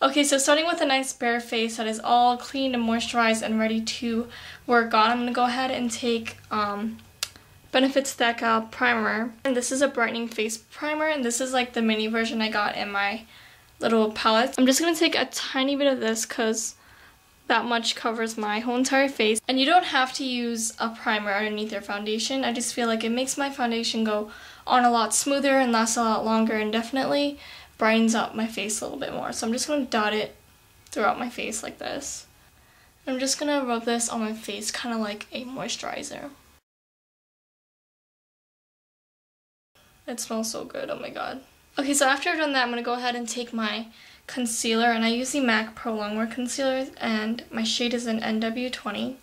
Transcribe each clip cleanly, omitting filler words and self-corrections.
Okay, so starting with a nice bare face that is all clean and moisturized and ready to work on, I'm going to go ahead and take Benefit Stack Primer. And this is a brightening face primer, and this is like the mini version I got in my little palette. I'm just going to take a tiny bit of this because that much covers my whole entire face. And you don't have to use a primer underneath your foundation. I just feel like it makes my foundation go on a lot smoother and last a lot longer, and definitely brightens up my face a little bit more. So I'm just going to dot it throughout my face like this. I'm just going to rub this on my face kind of like a moisturizer. It smells so good, oh my god. Okay, so after I've done that, I'm going to go ahead and take my concealer, and I use the MAC Pro Longwear Concealer, and my shade is in NW20.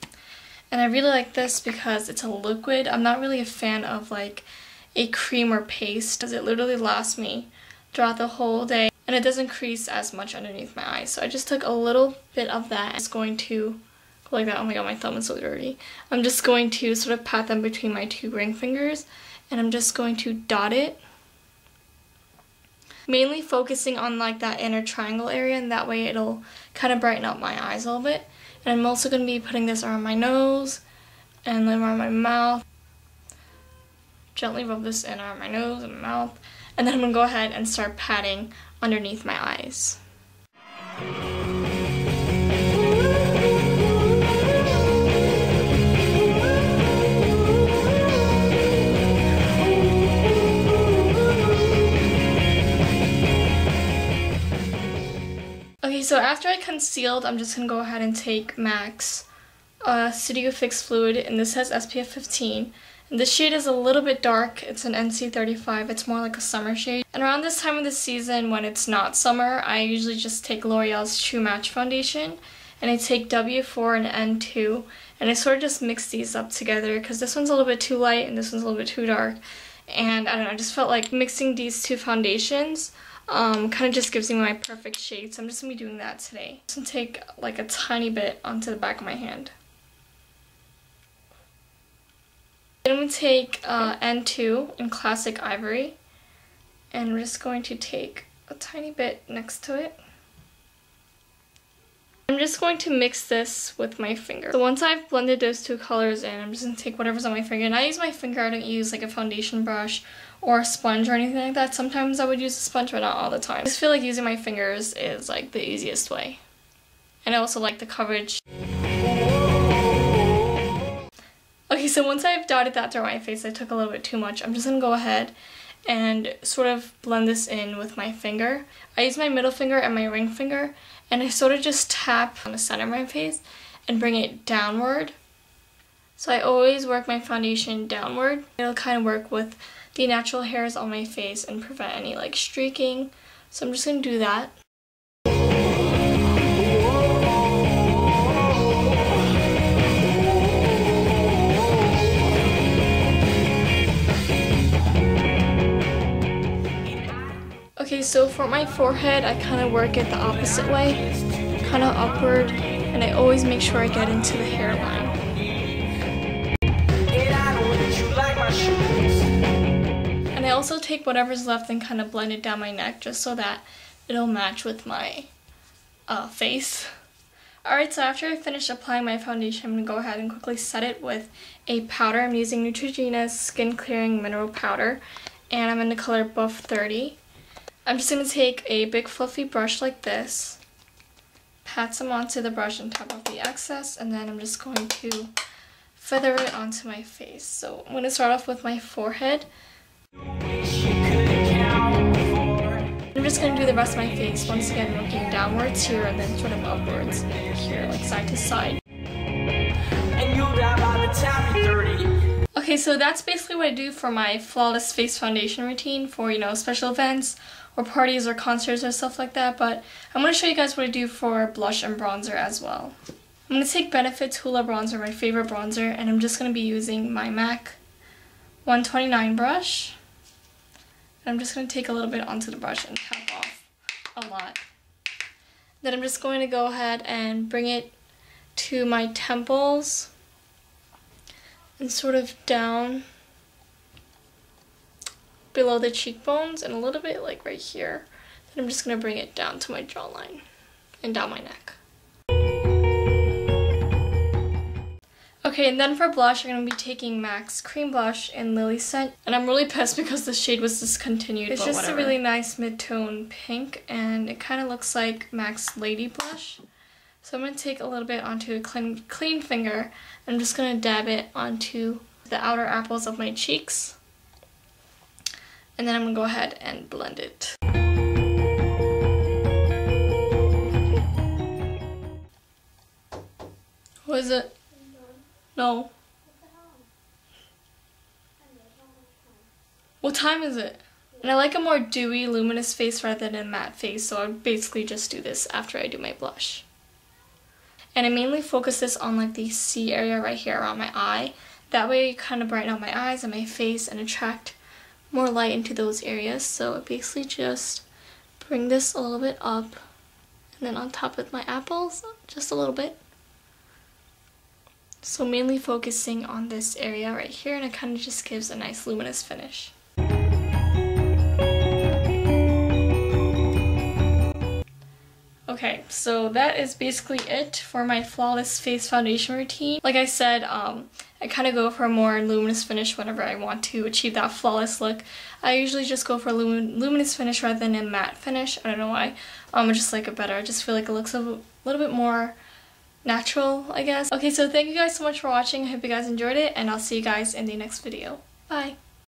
And I really like this because it's a liquid. I'm not really a fan of like a cream or paste, because it literally lasts me throughout the whole day, and it doesn't crease as much underneath my eyes. So I just took a little bit of that, and it's going to go like that. Oh my god, my thumb is so dirty. I'm just going to sort of pat them between my two ring fingers, and I'm just going to dot it, mainly focusing on like that inner triangle area, and that way it'll kind of brighten up my eyes a little bit. And I'm also going to be putting this around my nose and then around my mouth. Gently rub this in around my nose and mouth, and then I'm going to go ahead and start patting underneath my eyes. Okay, so after I concealed, I'm just going to go ahead and take MAC's Studio Fix Fluid, and this has SPF 15. And this shade is a little bit dark. It's an NC35. It's more like a summer shade. And around this time of the season, when it's not summer, I usually just take L'Oreal's True Match Foundation, and I take W4 and N2, and I sort of just mix these up together because this one's a little bit too light and this one's a little bit too dark. And I don't know, I just felt like mixing these two foundations kind of just gives me my perfect shade. So I'm just going to be doing that today. I'm just going to take like a tiny bit onto the back of my hand. Then I'm going to take N2 in Classic Ivory, and we're just going to take a tiny bit next to it. I'm just going to mix this with my finger. So once I've blended those two colors in, I'm just going to take whatever's on my finger, and I use my finger. I don't use like a foundation brush or a sponge or anything like that. Sometimes I would use a sponge, but not all the time. I just feel like using my fingers is like the easiest way. And I also like the coverage. Okay, so once I've dotted that throughout my face, I took a little bit too much. I'm just going to go ahead and sort of blend this in with my finger. I use my middle finger and my ring finger, and I sort of just tap on the center of my face and bring it downward. So I always work my foundation downward. It'll kind of work with the natural hairs on my face and prevent any like streaking. So I'm just going to do that. Okay, so for my forehead, I kind of work it the opposite way, kind of upward, and I always make sure I get into the hairline. And I also take whatever's left and kind of blend it down my neck just so that it'll match with my face. Alright, so after I finish applying my foundation, I'm going to go ahead and quickly set it with a powder. I'm using Neutrogena's Skin Clearing Mineral Powder, and I'm in the color Buff 30. I'm just going to take a big fluffy brush like this, pat some onto the brush and tap off the excess, and then I'm just going to feather it onto my face. So I'm going to start off with my forehead. I'm just going to do the rest of my face, once again looking downwards here and then sort of upwards here, like side to side. And you'll die by the time you're 30. Okay, so that's basically what I do for my flawless face foundation routine for, you know, special events or parties or concerts or stuff like that, but I'm going to show you guys what I do for blush and bronzer as well. I'm going to take Benefit's Hoola Bronzer, my favorite bronzer, and I'm just going to be using my MAC 129 brush. And I'm just going to take a little bit onto the brush and tap off a lot. Then I'm just going to go ahead and bring it to my temples and sort of down below the cheekbones and a little bit like right here. Then I'm just going to bring it down to my jawline. and down my neck. Okay, and then for blush, I'm going to be taking MAC's Cream Blush in Lily Scent. And I'm really pissed because the shade was discontinued, it's just whatever. A really nice mid-tone pink, and it kind of looks like MAC's Lady Blush. So I'm going to take a little bit onto a clean finger, and I'm just going to dab it onto the outer apples of my cheeks. And then I'm going to go ahead and blend it. What is it? No. What time is it? And I like a more dewy, luminous face rather than a matte face, so I would basically just do this after I do my blush. And I mainly focus this on like the C area right here around my eye. That way you kind of brighten up my eyes and my face and attract more light into those areas. So I basically just bring this a little bit up, and then on top of my apples, just a little bit. So mainly focusing on this area right here, and it kind of just gives a nice luminous finish. Okay, so that is basically it for my Flawless Face Foundation routine. Like I said, I kind of go for a more luminous finish whenever I want to achieve that flawless look. I usually just go for a luminous finish rather than a matte finish. I don't know why. I just like it better. I just feel like it looks a little bit more natural, I guess. Okay, so thank you guys so much for watching. I hope you guys enjoyed it, and I'll see you guys in the next video. Bye!